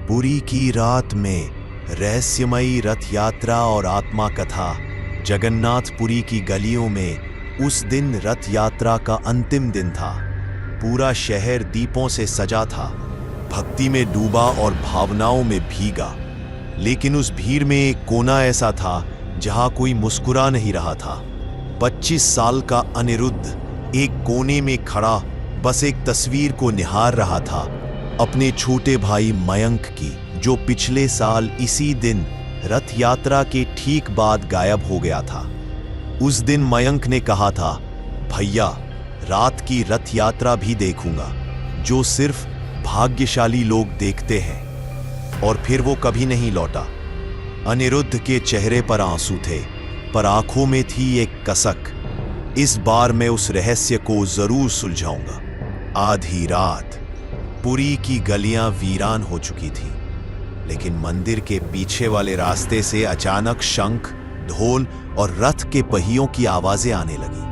पुरी की रात में रहस्यमयी रथ यात्रा और आत्मा कथा। जगन्नाथपुरी की गलियों में उस दिन रथ यात्रा का अंतिम दिन था। पूरा शहर दीपों से सजा था, भक्ति में डूबा और भावनाओं में भीगा। लेकिन उस भीड़ में एक कोना ऐसा था जहां कोई मुस्कुरा नहीं रहा था। 25 साल का अनिरुद्ध एक कोने में खड़ा बस एक तस्वीर को निहार रहा था, अपने छोटे भाई मयंक की, जो पिछले साल इसी दिन रथ यात्रा के ठीक बाद गायब हो गया था। उस दिन मयंक ने कहा था, भैया रात की रथ यात्रा भी देखूंगा जो सिर्फ भाग्यशाली लोग देखते हैं। और फिर वो कभी नहीं लौटा। अनिरुद्ध के चेहरे पर आंसू थे, पर आंखों में थी एक कसक। इस बार मैं उस रहस्य को जरूर सुलझाऊंगा। आधी रात पुरी की गलियां वीरान हो चुकी थीं, लेकिन मंदिर के पीछे वाले रास्ते से अचानक शंख, ढोल और रथ के पहियों की आवाजें आने लगी।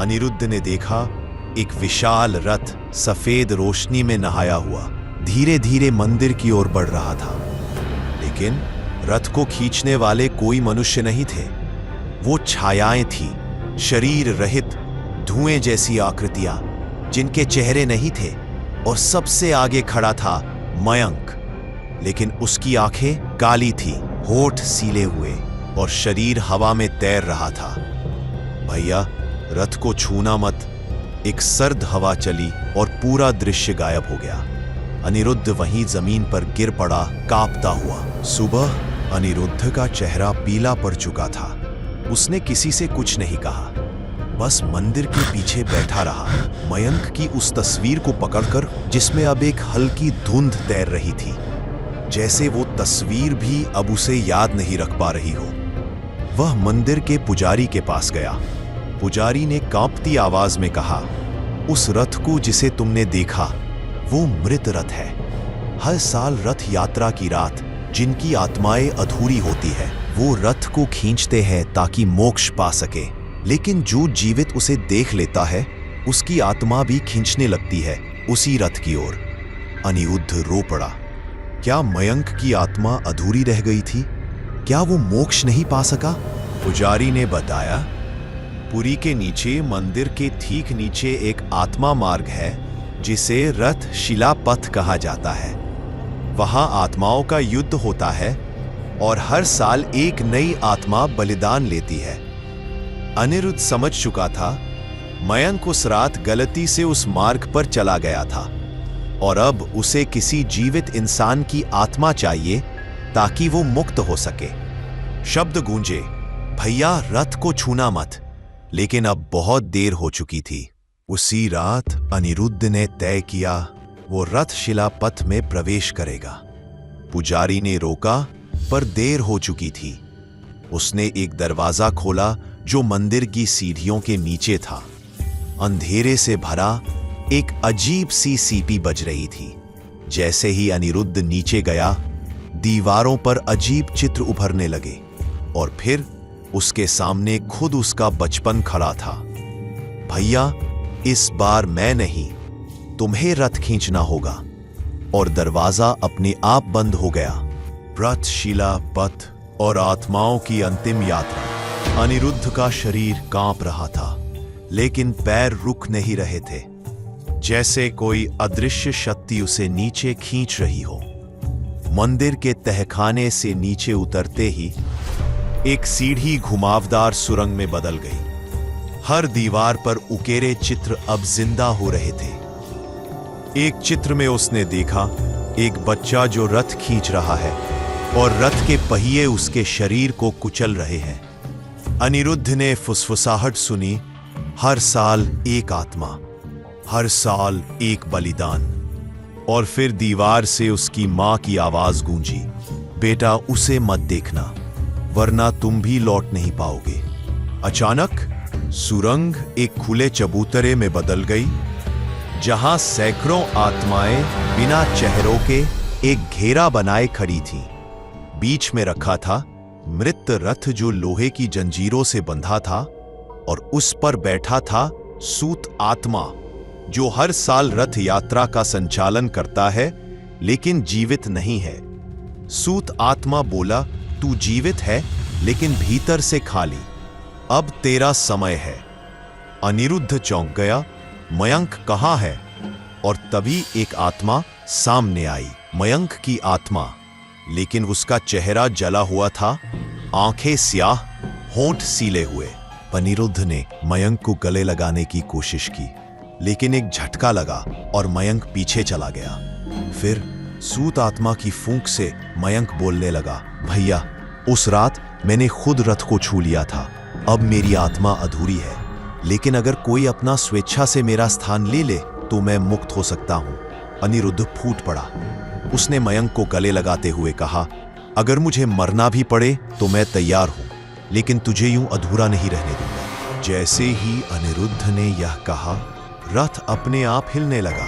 अनिरुद्ध ने देखा एक विशाल रथ सफेद रोशनी में नहाया हुआ धीरे धीरे मंदिर की ओर बढ़ रहा था। लेकिन रथ को खींचने वाले कोई मनुष्य नहीं थे। वो छायाएं थी, शरीर रहित धुएं जैसी आकृतियां जिनके चेहरे नहीं थे। और सबसे आगे खड़ा था मयंक, लेकिन उसकी आंखें काली थी, होठ सीले हुए और शरीर हवा में तैर रहा था। भैया रथ को छूना मत। एक सर्द हवा चली और पूरा दृश्य गायब हो गया। अनिरुद्ध वहीं जमीन पर गिर पड़ा, कांपता हुआ। सुबह अनिरुद्ध का चेहरा पीला पड़ चुका था। उसने किसी से कुछ नहीं कहा, बस मंदिर के पीछे बैठा रहा, मयंक की उस तस्वीर को पकड़कर जिसमें अब एक हल्की धुंध तैर रही थी, जैसे वो तस्वीर भी अब उसे याद नहीं रख पा रही हो। वह मंदिर के पुजारी के पास गया। पुजारी ने कांपती आवाज में कहा, उस रथ को जिसे तुमने देखा वो मृत रथ है। हर साल रथ यात्रा की रात जिनकी आत्माएं अधूरी होती है वो रथ को खींचते हैं ताकि मोक्ष पा सके। लेकिन जो जीवित उसे देख लेता है उसकी आत्मा भी खींचने लगती है उसी रथ की ओर। अनिरुद्ध रो पड़ा। क्या मयंक की आत्मा अधूरी रह गई थी? क्या वो मोक्ष नहीं पा सका? पुजारी ने बताया, पुरी के नीचे मंदिर के ठीक नीचे एक आत्मा मार्ग है जिसे रथ शिला पथ कहा जाता है। वहां आत्माओं का युद्ध होता है और हर साल एक नई आत्मा बलिदान लेती है। अनिरुद्ध समझ चुका था मयंक उस रात गलती से उस मार्ग पर चला गया था और अब उसे किसी जीवित इंसान की आत्मा चाहिए ताकि वो मुक्त हो सके। शब्द गूंजे, भैया रथ को छूना मत। लेकिन अब बहुत देर हो चुकी थी। उसी रात अनिरुद्ध ने तय किया वो रथ शिला पथ में प्रवेश करेगा। पुजारी ने रोका, पर देर हो चुकी थी। उसने एक दरवाजा खोला जो मंदिर की सीढ़ियों के नीचे था। अंधेरे से भरा एक अजीब सी सीटी बज रही थी। जैसे ही अनिरुद्ध नीचे गया, दीवारों पर अजीब चित्र उभरने लगे और फिर उसके सामने खुद उसका बचपन खड़ा था। भैया इस बार मैं नहीं, तुम्हें रथ खींचना होगा। और दरवाजा अपने आप बंद हो गया। रथ शिला पथ और आत्माओं की अंतिम यात्रा। अनिरुद्ध का शरीर कांप रहा था, लेकिन पैर रुक नहीं रहे थे, जैसे कोई अदृश्य शक्ति उसे नीचे खींच रही हो। मंदिर के तहखाने से नीचे उतरते ही एक सीढ़ी घुमावदार सुरंग में बदल गई। हर दीवार पर उकेरे चित्र अब जिंदा हो रहे थे। एक चित्र में उसने देखा एक बच्चा जो रथ खींच रहा है और रथ के पहिए उसके शरीर को कुचल रहे हैं। अनिरुद्ध ने फुसफुसाहट सुनी, हर साल एक आत्मा, हर साल एक बलिदान। और फिर दीवार से उसकी मां की आवाज गूंजी, बेटा उसे मत देखना वरना तुम भी लौट नहीं पाओगे। अचानक सुरंग एक खुले चबूतरे में बदल गई, जहां सैकड़ों आत्माएं बिना चेहरों के एक घेरा बनाए खड़ी थीं। बीच में रखा था मृत रथ जो लोहे की जंजीरों से बंधा था और उस पर बैठा था सूत आत्मा जो हर साल रथ यात्रा का संचालन करता है लेकिन जीवित नहीं है। सूत आत्मा बोला, तू जीवित है लेकिन भीतर से खाली। अब तेरा समय है। अनिरुद्ध चौंक गया, मयंक कहाँ है? और तभी एक आत्मा सामने आई। मयंक की आत्मा, लेकिन उसका चेहरा जला हुआ था, आंखें स्याह, होंठ सीले हुए। अनिरुद्ध ने मयंक को गले लगाने की कोशिश की, लेकिन एक झटका लगा और मयंक पीछे चला गया। फिर सूत आत्मा की फूंक से मयंक बोलने लगा, भैया, उस रात मैंने खुद रथ को छू लिया था। अब मेरी आत्मा अधूरी है, लेकिन अगर कोई अपना स्वेच्छा से मेरा स्थान ले ले तो मैं मुक्त हो सकता हूं। अनिरुद्ध फूट पड़ा। उसने मयंक को गले लगाते हुए कहा, अगर मुझे मरना भी पड़े तो मैं तैयार हूं, लेकिन तुझे यूं अधूरा नहीं रहने दूंगा। जैसे ही अनिरुद्ध ने यह कहा, रथ अपने आप हिलने लगा,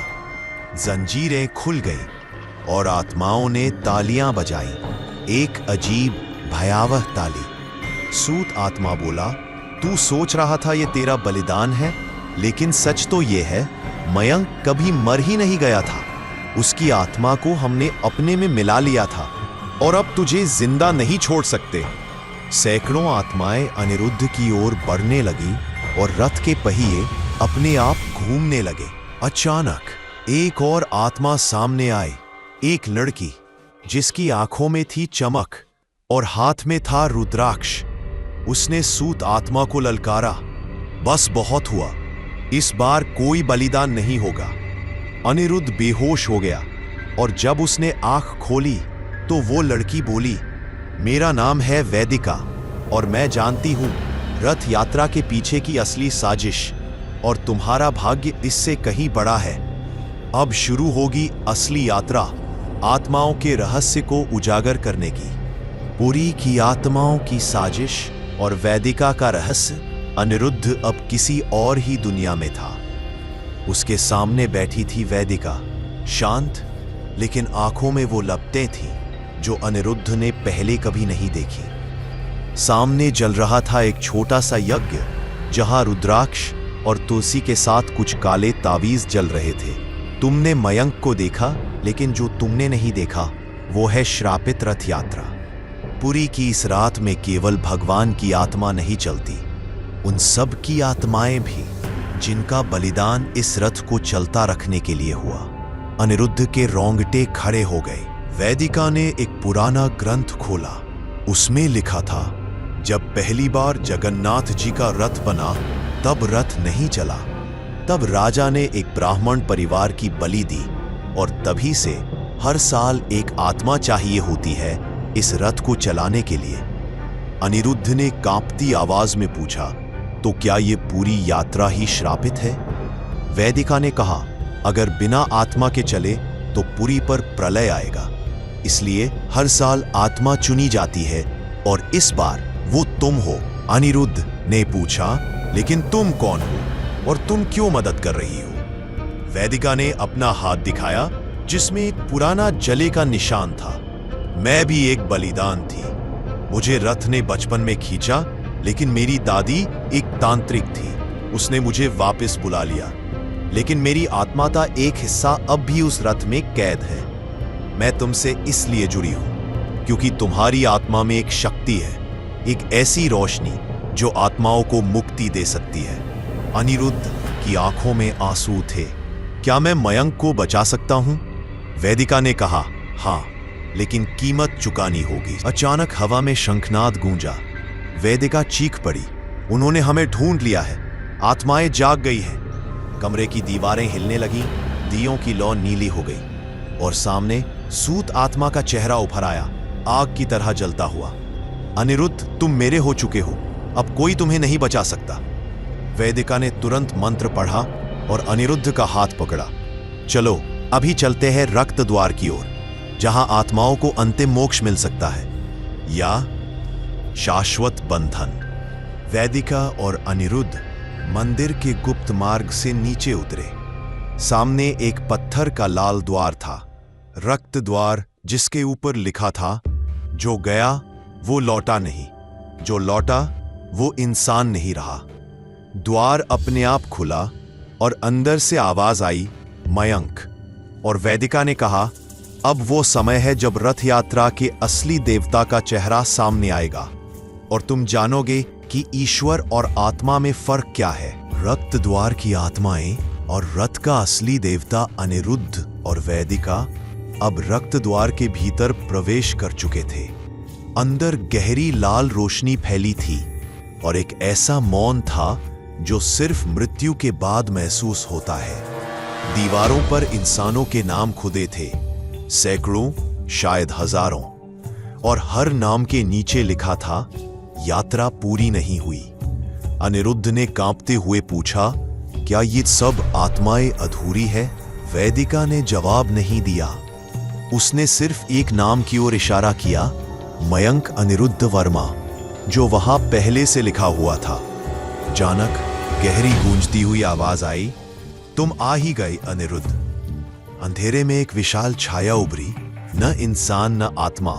जंजीरें खुल गईं और आत्माओं ने तालियां बजाई। एक अजीब भयावह ताली। सूत आत्मा बोला, तू सोच रहा था ये तेरा बलिदान है, लेकिन सच तो ये है, मयंक कभी मर ही नहीं गया था। उसकी आत्मा को हमने अपने में मिला लिया था और अब तुझे जिंदा नहीं छोड़ सकते। सैकड़ों आत्माएं अनिरुद्ध की ओर बढ़ने लगी और रथ के पहिए अपने आप घूमने लगे। अचानक एक और आत्मा सामने आई, एक लड़की जिसकी आंखों में थी चमक और हाथ में था रुद्राक्ष। उसने सूत आत्मा को ललकारा, बस बहुत हुआ, इस बार कोई बलिदान नहीं होगा। अनिरुद्ध बेहोश हो गया और जब उसने आंख खोली तो वो लड़की बोली, मेरा नाम है वैदिका और मैं जानती हूं रथ यात्रा के पीछे की असली साजिश, और तुम्हारा भाग्य इससे कहीं बड़ा है। अब शुरू होगी असली यात्रा, आत्माओं के रहस्य को उजागर करने की। पुरी की आत्माओं की साजिश और वैदिका का रहस्य। अनिरुद्ध अब किसी और ही दुनिया में था। उसके सामने बैठी थी वैदिका, शांत, लेकिन आंखों में वो लपटें थीं जो अनिरुद्ध ने पहले कभी नहीं देखी। सामने जल रहा था एक छोटा सा यज्ञ, जहां रुद्राक्ष और तुलसी के साथ कुछ काले तावीज जल रहे थे। तुमने मयंक को देखा, लेकिन जो तुमने नहीं देखा वो है श्रापित रथ यात्रा। पुरी की इस रात में केवल भगवान की आत्मा नहीं चलती, उन सब की आत्माएं भी, जिनका बलिदान इस रथ को चलता रखने के लिए हुआ। अनिरुद्ध के रोंगटे खड़े हो गए। वैदिका ने एक पुराना ग्रंथ खोला। उसमें लिखा था, जब पहली बार जगन्नाथ जी का रथ बना तब रथ नहीं चला। तब राजा ने एक ब्राह्मण परिवार की बलि दी और तभी से हर साल एक आत्मा चाहिए होती है इस रथ को चलाने के लिए। अनिरुद्ध ने कांपती आवाज में पूछा, तो क्या ये पूरी यात्रा ही श्रापित है? वैदिका ने कहा, अगर बिना आत्मा के चले तो पुरी पर प्रलय आएगा, इसलिए हर साल आत्मा चुनी जाती है और इस बार वो तुम हो। अनिरुद्ध ने पूछा, लेकिन तुम कौन हो और तुम क्यों मदद कर रही हो? वैदिका ने अपना हाथ दिखाया जिसमें एक पुराना जले का निशान था। मैं भी एक बलिदान थी। मुझे रथ ने बचपन में खींचा, लेकिन मेरी दादी एक तांत्रिक थी, उसने मुझे वापस बुला लिया, लेकिन मेरी आत्मा का एक हिस्सा अब भी उस रथ में कैद है। मैं तुमसे इसलिए जुड़ी हूं क्योंकि तुम्हारी आत्मा में एक शक्ति है, एक ऐसी रोशनी जो आत्माओं को मुक्ति दे सकती है। अनिरुद्ध की आंखों में आंसू थे। क्या मैं मयंक को बचा सकता हूं? वैदिका ने कहा, हां, लेकिन कीमत चुकानी होगी। अचानक हवा में शंखनाद गूंजा। वैदिका चीख पड़ी, उन्होंने हमें ढूंढ लिया है, आत्माएं जाग गई हैं। कमरे की दीवारें हिलने लगी, दियों की लौ नीली हो गई और सामने सूत आत्मा का चेहरा उभर आया, आग की तरह जलता हुआ। अनिरुद्ध, तुम मेरे हो चुके हो, अब कोई तुम्हें नहीं बचा सकता। वैदिका ने तुरंत मंत्र पढ़ा और अनिरुद्ध का हाथ पकड़ा। चलो अभी चलते हैं रक्त द्वार की ओर, जहां आत्माओं को अंतिम मोक्ष मिल सकता है या शाश्वत बंधन। वैदिका और अनिरुद्ध मंदिर के गुप्त मार्ग से नीचे उतरे। सामने एक पत्थर का लाल द्वार था, रक्त द्वार, जिसके ऊपर लिखा था, जो गया वो लौटा नहीं, जो लौटा वो इंसान नहीं रहा। द्वार अपने आप खुला और अंदर से आवाज आई, मयंक। और वैदिका ने कहा, अब वो समय है जब रथ यात्रा के असली देवता का चेहरा सामने आएगा और तुम जानोगे कि ईश्वर और आत्मा में फर्क क्या है। रक्त द्वार की आत्माएं और रथ का असली देवता अनिरुद्ध और वैदिका अब रक्त द्वार के भीतर प्रवेश कर चुके थे। अंदर गहरी लाल रोशनी फैली थी और एक ऐसा मौन था जो सिर्फ मृत्यु के बाद महसूस होता है। दीवारों पर इंसानों के नाम खुदे थे, सैकड़ों, शायद हजारों, और हर नाम के नीचे लिखा था, यात्रा पूरी नहीं हुई। अनिरुद्ध ने कांपते हुए पूछा, क्या ये सब आत्माएं अधूरी है? वैदिका ने जवाब नहीं दिया। उसने सिर्फ एक नाम की ओर इशारा किया, मयंक अनिरुद्ध वर्मा, जो वहां पहले से लिखा हुआ था। अचानक गहरी गूंजती हुई आवाज आई, तुम आ ही गए अनिरुद्ध। अंधेरे में एक विशाल छाया उभरी, न इंसान न आत्मा,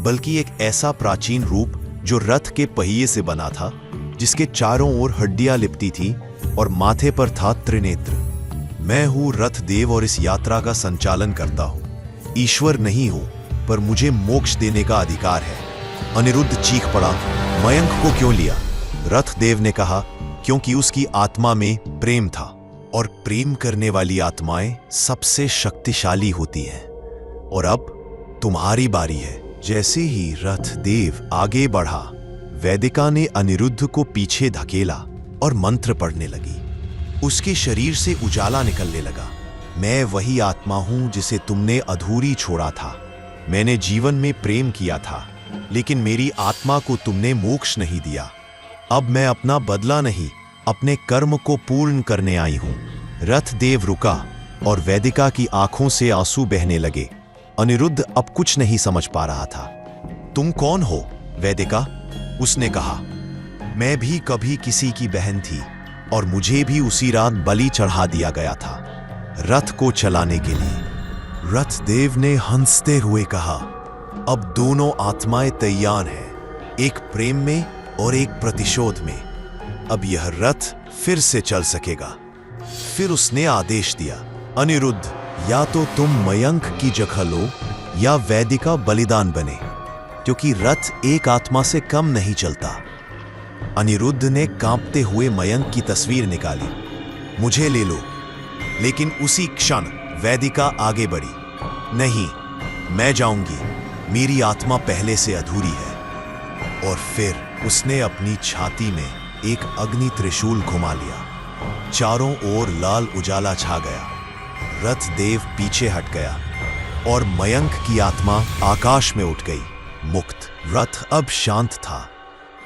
बल्कि एक ऐसा प्राचीन रूप जो रथ के पहिए से बना था, जिसके चारों ओर हड्डियां लिपटी थी और माथे पर था त्रिनेत्र। मैं हूं रथ देव और इस यात्रा का संचालन करता हूं। ईश्वर नहीं हूं, पर मुझे मोक्ष देने का अधिकार है। अनिरुद्ध चीख पड़ा, मयंक को क्यों लिया? रथ देव ने कहा, क्योंकि उसकी आत्मा में प्रेम था और प्रेम करने वाली आत्माएं सबसे शक्तिशाली होती हैं। और अब तुम्हारी बारी है। जैसे ही रथ देव आगे बढ़ा, वैदिका ने अनिरुद्ध को पीछे धकेला और मंत्र पढ़ने लगी। उसके शरीर से उजाला निकलने लगा। मैं वही आत्मा हूं जिसे तुमने अधूरी छोड़ा था। मैंने जीवन में प्रेम किया था, लेकिन मेरी आत्मा को तुमने मोक्ष नहीं दिया। अब मैं अपना बदला नहीं, अपने कर्म को पूर्ण करने आई हूं। रथ देव रुका और वैदिका की आंखों से आंसू बहने लगे। अनिरुद्ध अब कुछ नहीं समझ पा रहा था। तुम कौन हो वैदिका? उसने कहा, मैं भी कभी किसी की बहन थी और मुझे भी उसी रात बलि चढ़ा दिया गया था, रथ को चलाने के लिए। रथ देव ने हंसते हुए कहा, अब दोनों आत्माएं तैयार हैं, एक प्रेम में और एक प्रतिशोध में। अब यह रथ फिर से चल सकेगा। फिर उसने आदेश दिया, अनिरुद्ध, या तो तुम मयंक की जगह लो या वैदिका बलिदान बने, क्योंकि रथ एक आत्मा से कम नहीं चलता। अनिरुद्ध ने कांपते हुए मयंक की तस्वीर निकाली। मुझे ले लो। लेकिन उसी क्षण वैदिका आगे बढ़ी। नहीं, मैं जाऊंगी, मेरी आत्मा पहले से अधूरी है। और फिर उसने अपनी छाती में एक अग्नि त्रिशूल घुमा लिया। चारों ओर लाल उजाला छा गया। रथ देव पीछे हट गया और मयंक की आत्मा आकाश में उठ गई, मुक्त। रथ अब शांत था,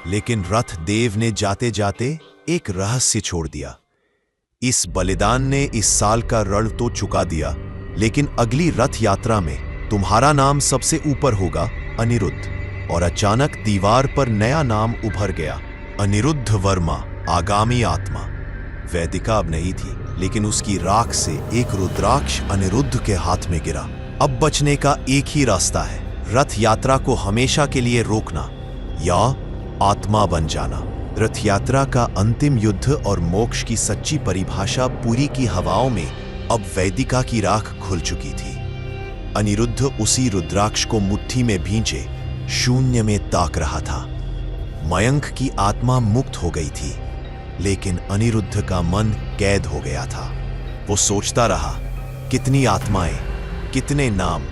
लेकिन रथ देव ने जाते जाते एक रहस्य छोड़ दिया। इस बलिदान ने इस साल का ऋण तो चुका दिया, लेकिन अगली रथ यात्रा में तुम्हारा नाम सबसे ऊपर होगा, अनिरुद्ध। और अचानक दीवार पर नया नाम उभर गया, अनिरुद्ध वर्मा, आगामी आत्मा। वैदिका अब नहीं थी, लेकिन उसकी राख से एक रुद्राक्ष अनिरुद्ध के हाथ में गिरा। अब बचने का एक ही रास्ता है, रथ यात्रा को हमेशा के लिए रोकना या आत्मा बन जाना। रथ यात्रा का अंतिम युद्ध और मोक्ष की सच्ची परिभाषा पूरी की हवाओं में अब वैदिका की राख खुल चुकी थी। अनिरुद्ध उसी रुद्राक्ष को मुट्ठी में भींचे शून्य में ताक रहा था। मयंक की आत्मा मुक्त हो गई थी, लेकिन अनिरुद्ध का मन कैद हो गया था। वो सोचता रहा, कितनी आत्माएं, कितने नाम,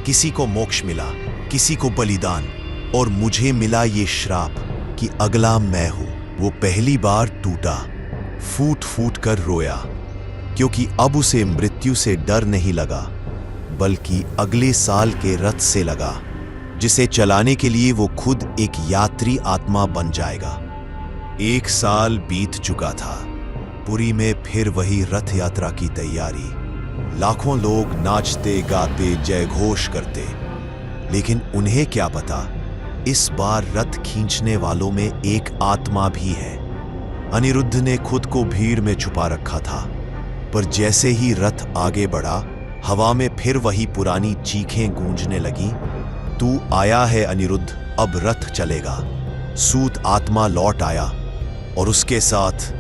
किसी को मोक्ष मिला, किसी को बलिदान, और मुझे मिला ये श्राप कि अगला मैं हूं। वो पहली बार टूटा, फूट फूट कर रोया, क्योंकि अब उसे मृत्यु से डर नहीं लगा, बल्कि अगले साल के रथ से लगा, जिसे चलाने के लिए वो खुद एक यात्री आत्मा बन जाएगा। 1 साल बीत चुका था। पुरी में फिर वही रथ यात्रा की तैयारी। लाखों लोग नाचते गाते जय घोष करते, लेकिन उन्हें क्या पता, इस बार रथ खींचने वालों में एक आत्मा भी है। अनिरुद्ध ने खुद को भीड़ में छुपा रखा था, पर जैसे ही रथ आगे बढ़ा, हवा में फिर वही पुरानी चीखें गूंजने लगी, तू आया है अनिरुद्ध, अब रथ चलेगा। सूत आत्मा लौट आया और उसके साथ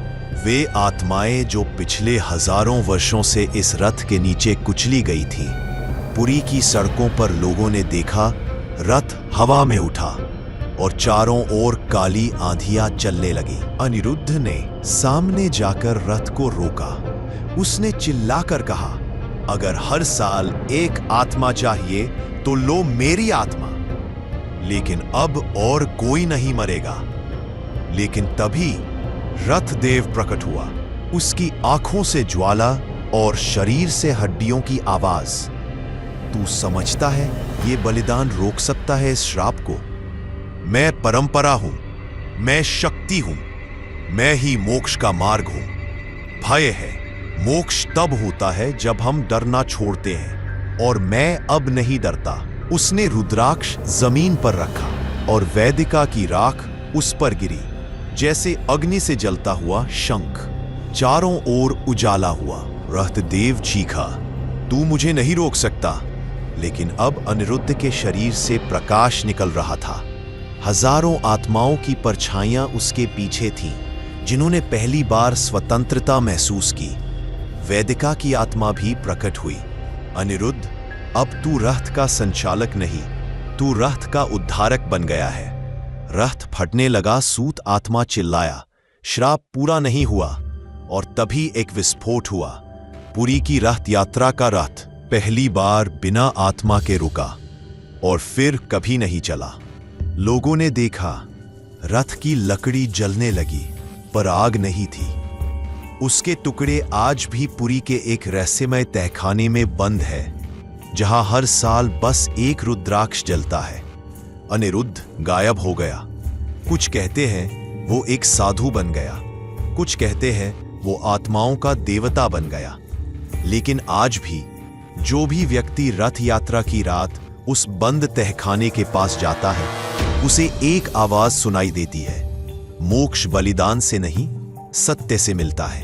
वे आत्माएं जो पिछले हजारों वर्षों से इस रथ के नीचे कुचली गई थी। पुरी की सड़कों पर लोगों ने देखा रथ हवा में उठा और चारों ओर काली आंधियां चलने लगी। अनिरुद्ध ने सामने जाकर रथ को रोका। उसने चिल्लाकर कहा, अगर हर साल एक आत्मा चाहिए तो लो मेरी आत्मा, लेकिन अब और कोई नहीं मरेगा। लेकिन तभी रथदेव प्रकट हुआ। उसकी आंखों से ज्वाला और शरीर से हड्डियों की आवाज। तू समझता है ये बलिदान रोक सकता है इस श्राप को? मैं परंपरा हूं, मैं शक्ति हूं, मैं ही मोक्ष का मार्ग हूं। भय है, मोक्ष तब होता है जब हम डरना छोड़ते हैं, और मैं अब नहीं डरता। उसने रुद्राक्ष जमीन पर रखा और वैदिका की राख उस पर गिरी, जैसे अग्नि से जलता हुआ शंख। चारों ओर उजाला हुआ। रथदेव चीखा, तू मुझे नहीं रोक सकता। लेकिन अब अनिरुद्ध के शरीर से प्रकाश निकल रहा था। हजारों आत्माओं की परछाइयां उसके पीछे थीं, जिन्होंने पहली बार स्वतंत्रता महसूस की। वैदिका की आत्मा भी प्रकट हुई। अनिरुद्ध, अब तू रथ का संचालक नहीं, तू रथ का उद्धारक बन गया है। रथ फटने लगा। सूत आत्मा चिल्लाया, श्राप पूरा नहीं हुआ। और तभी एक विस्फोट हुआ। पुरी की रथ यात्रा का रथ पहली बार बिना आत्मा के रुका और फिर कभी नहीं चला। लोगों ने देखा, रथ की लकड़ी जलने लगी, पर आग नहीं थी। उसके टुकड़े आज भी पुरी के एक रहस्यमय तहखाने में बंद है, जहां हर साल बस एक रुद्राक्ष जलता है। अनिरुद्ध गायब हो गया। कुछ कहते हैं वो एक साधु बन गया, कुछ कहते हैं वो आत्माओं का देवता बन गया। लेकिन आज भी जो भी व्यक्ति रथ यात्रा की रात उस बंद तहखाने के पास जाता है, उसे एक आवाज सुनाई देती है, मोक्ष बलिदान से नहीं, सत्य से मिलता है।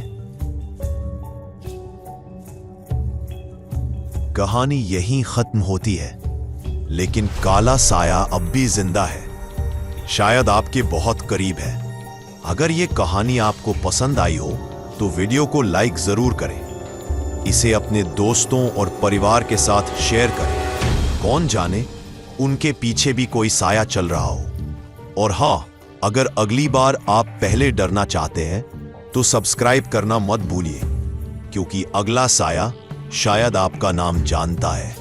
कहानी यहीं खत्म होती है, लेकिन काला साया अब भी जिंदा है, शायद आपके बहुत करीब है। अगर ये कहानी आपको पसंद आई हो तो वीडियो को लाइक जरूर करें, इसे अपने दोस्तों और परिवार के साथ शेयर करें। कौन जाने उनके पीछे भी कोई साया चल रहा हो। और हाँ, अगर अगली बार आप पहले डरना चाहते हैं तो सब्सक्राइब करना मत भूलिए, क्योंकि अगला साया शायद आपका नाम जानता है।